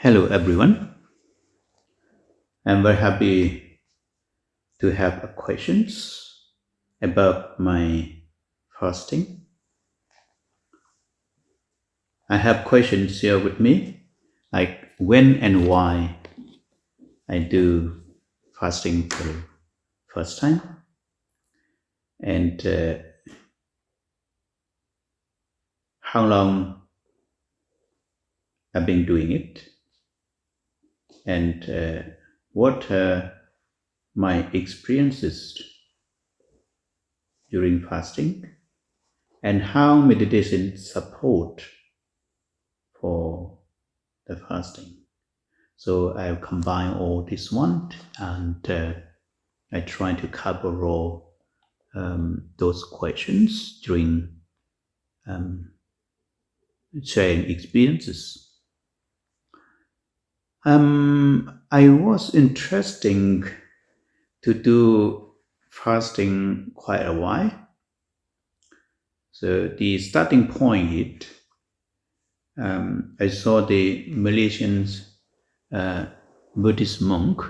Hello everyone. I'm very happy to have questions about my fasting. I have questions here with me, like when and why I do fasting for the first time, and how long I've been doing it, and what my experiences during fasting, and how meditation support for the fasting. So I've combined all this one, and I try to cover all those questions during sharing experiences. I was interested to do fasting quite a while. So the starting point, I saw the Malaysian Buddhist monk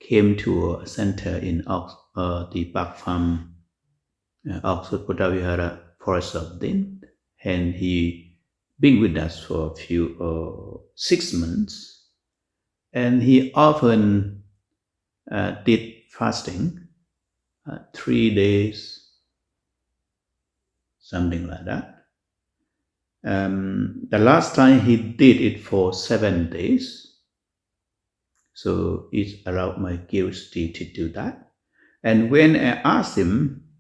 came to a center in the back from Oxford Buddha Vihara Forest of Din, and he been with us for a few 6 months. And he often did fasting, 3 days, something like that. The last time he did it for 7 days, so it allowed my curiosity to do that. And when I asked him,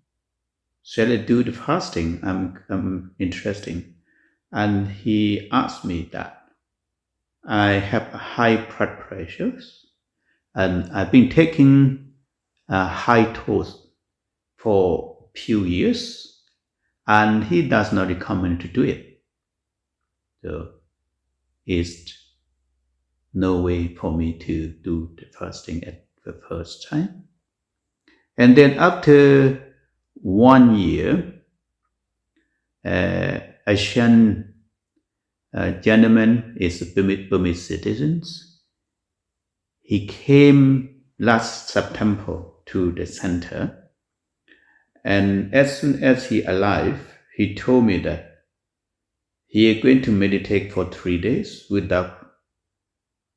shall I do the fasting? I'm interested. And he asked me that I have high blood pressures, and I've been taking high dose for a few years, and he does not recommend to do it. So it's no way for me to do the fasting at the first time. And then after 1 year, a gentleman is a Burmese citizen. He came last September to the center, and as soon as he arrived, he told me that he is going to meditate for 3 days without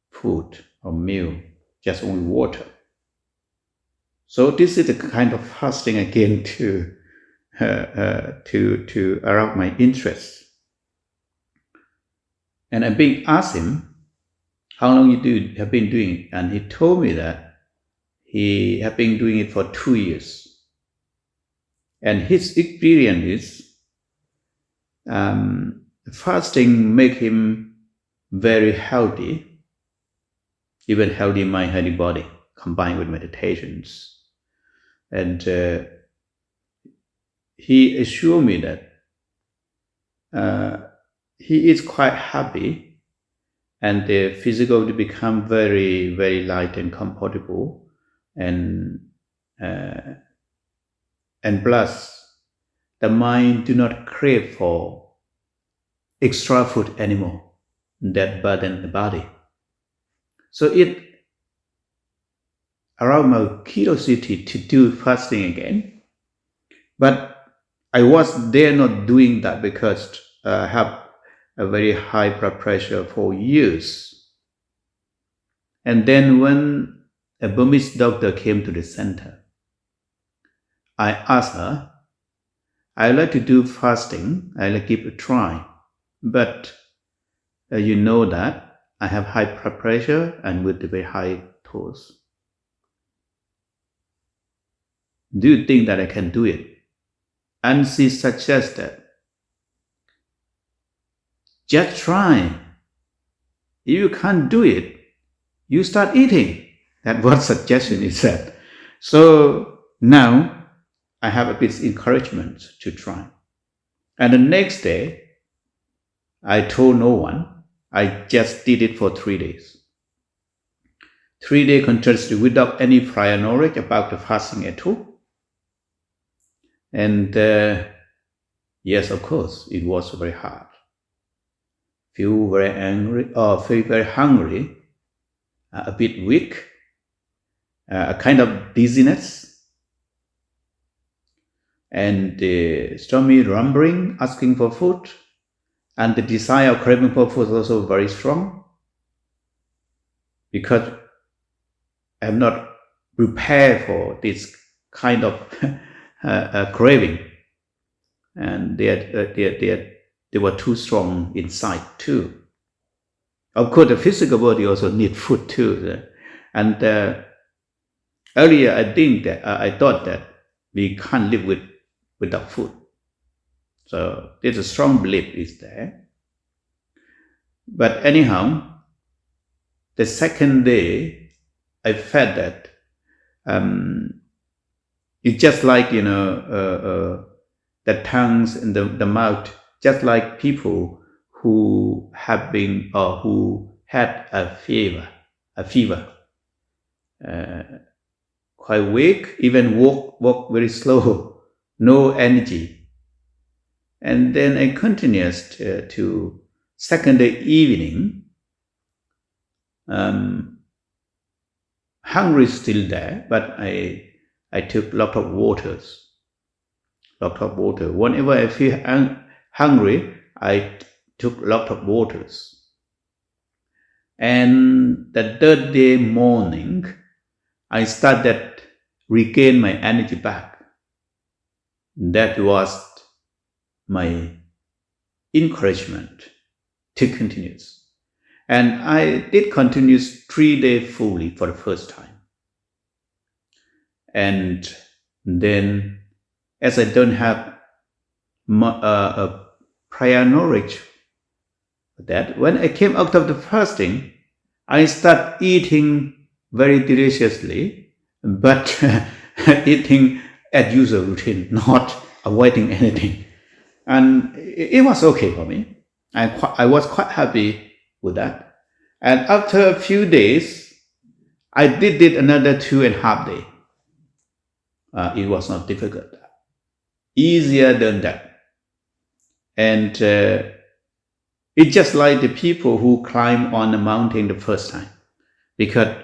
food or meal, just only water. So this is the kind of fasting again to arouse my interest. And I've been asked him how long you have been doing it, and he told me that he have been doing it for 2 years. And his experience is fasting make him very healthy, even healthy mind, healthy body, combined with meditations. And he assured me that he is quite happy, and the physical will become very, very light and comfortable, and plus the mind do not crave for extra food anymore that burden the body. So it aroused my curiosity to do fasting again, but I was there not doing that because I have a very high blood pressure for years. And then when a Burmese doctor came to the center, I asked her, I like to do fasting, I like to give it a try, but you know that I have high blood pressure and with a very high dose. Do you think that I can do it? And she suggested, just try. If you can't do it, you start eating. That was suggestion, he said. So now I have a bit of encouragement to try. And the next day, I told no one. I just did it for 3 days. 3 days continuously without any prior knowledge about the fasting at all. And yes, of course, it was very hard. feel very angry or feel very hungry, a bit weak, a kind of dizziness, and the stormy rumbling, asking for food, and the desire or craving for food is also very strong, because I'm not prepared for this kind of craving, and they were too strong inside too. Of course, the physical body also needs food too. And earlier, I thought that we can't live without food. So there's a strong belief is there. But anyhow, the second day, I felt that it's just like, the tongues and the mouth, just like people who have been or who had a fever, quite weak, even walk very slow, no energy. And then I continued to second day evening. Hungry still there, but I took a lot of water. Whenever I feel hungry, I took a lot of waters. And the third day morning, I started regain my energy back. That was my encouragement to continue. And I did continue 3 days fully for the first time. And then, as I don't have a prior knowledge of that, when I came out of the fasting, I started eating very deliciously, but eating as usual routine, not avoiding anything. And it was okay for me. I was quite happy with that. And after a few days, I did it another 2.5 days. It was not difficult. Easier than that. And it's just like the people who climb on the mountain the first time, because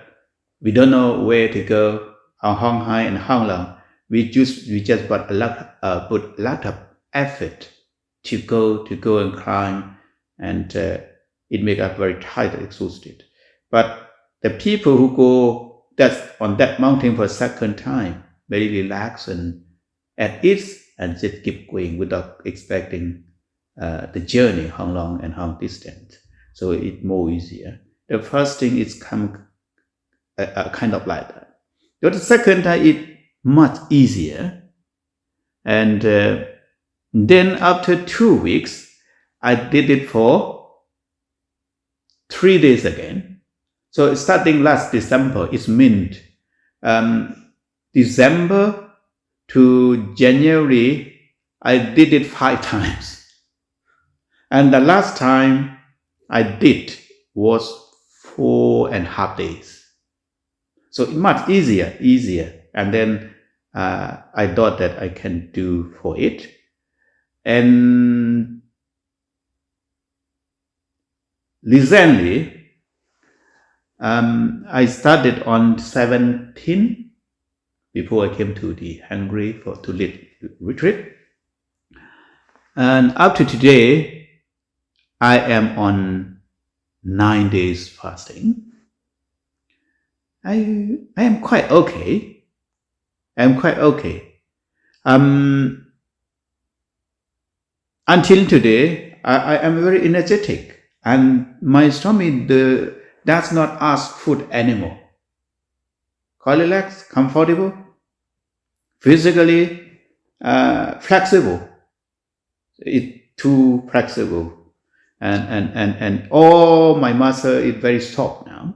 we don't know where to go, how high and how long. We just put a lot of effort to go and climb, and it makes us very tired and exhausted. But the people who go on that mountain for a second time, very relaxed and at ease, and just keep going without expecting the journey, how long and how distant. So it's more easier. The first thing is kind of like that. The second time it's much easier. And then after 2 weeks, I did it for 3 days again. So starting last December, it meant December to January, I did it 5 times. And the last time I did was 4.5 days. So much easier. And then I thought that I can do for it. And recently, I started on 17 before I came to the Hungary to lead retreat. And up to today, I am on 9 days fasting. I am quite okay. Until today, I am very energetic, and my stomach does not ask food anymore. Quite relaxed, comfortable, physically flexible. It's too flexible, and all my muscle is very soft now.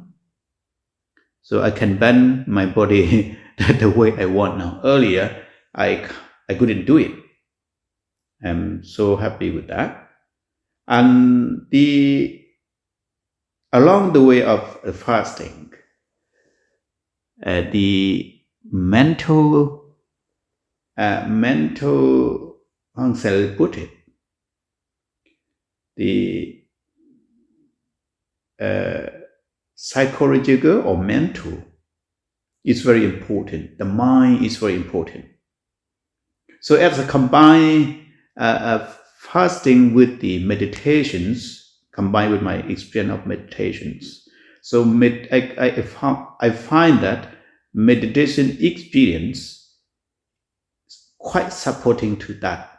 So I can bend my body the way I want now. Earlier, I couldn't do it. I'm so happy with that. And along the way of fasting, the mental, how shall I put it? The psychological or mental is very important. The mind is very important. So as a combined fasting with the meditations, combined with my experience of meditations, so I find that meditation experience quite supporting to that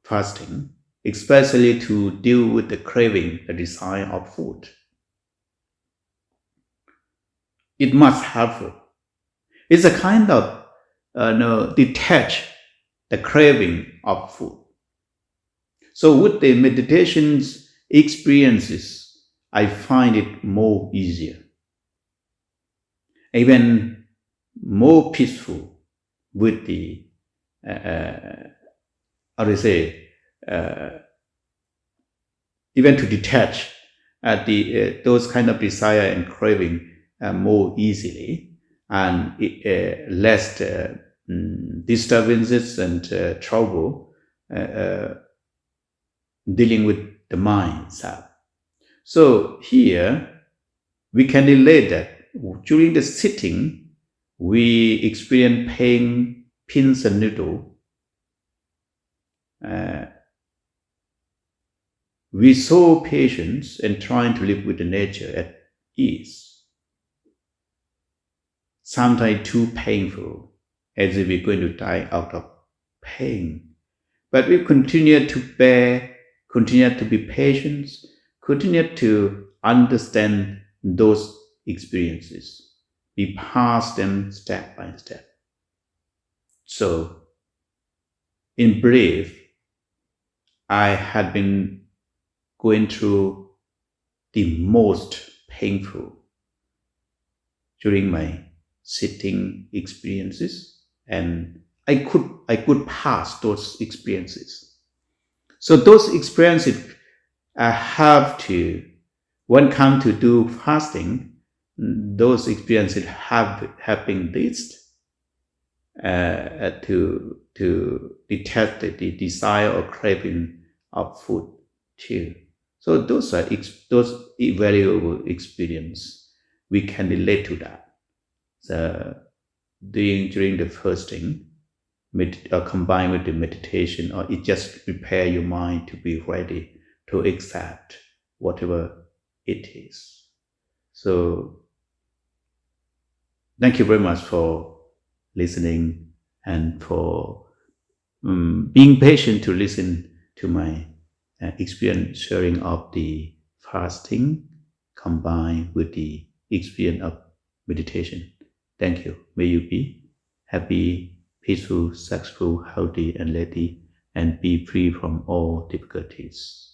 fasting, especially to deal with the craving, the desire of food. It must helpful. It's a kind of detach the craving of food. So with the meditations experiences, I find it more easier, even more peaceful with the even to detach those kind of desire and craving more easily, and less disturbances and trouble dealing with the mind itself. So here we can relate that during the sitting we experience pain, pins and needle. We show patience and trying to live with the nature at ease. Sometimes too painful, as if we're going to die out of pain. But we continue to bear, continue to be patient, continue to understand those experiences. We pass them step by step. So, in brief, I had been going through the most painful during my sitting experiences, and I could pass those experiences. So those experiences I have to, when come to do fasting, those experiences have been list to detect the desire or craving of food too. So those are those valuable experience. We can relate to that. So during the fasting, combined with the meditation, or it just prepare your mind to be ready to accept whatever it is. So thank you very much for listening and for being patient to listen to my experience sharing of the fasting combined with the experience of meditation. Thank you. May you be happy, peaceful, successful, healthy, and ready, and be free from all difficulties.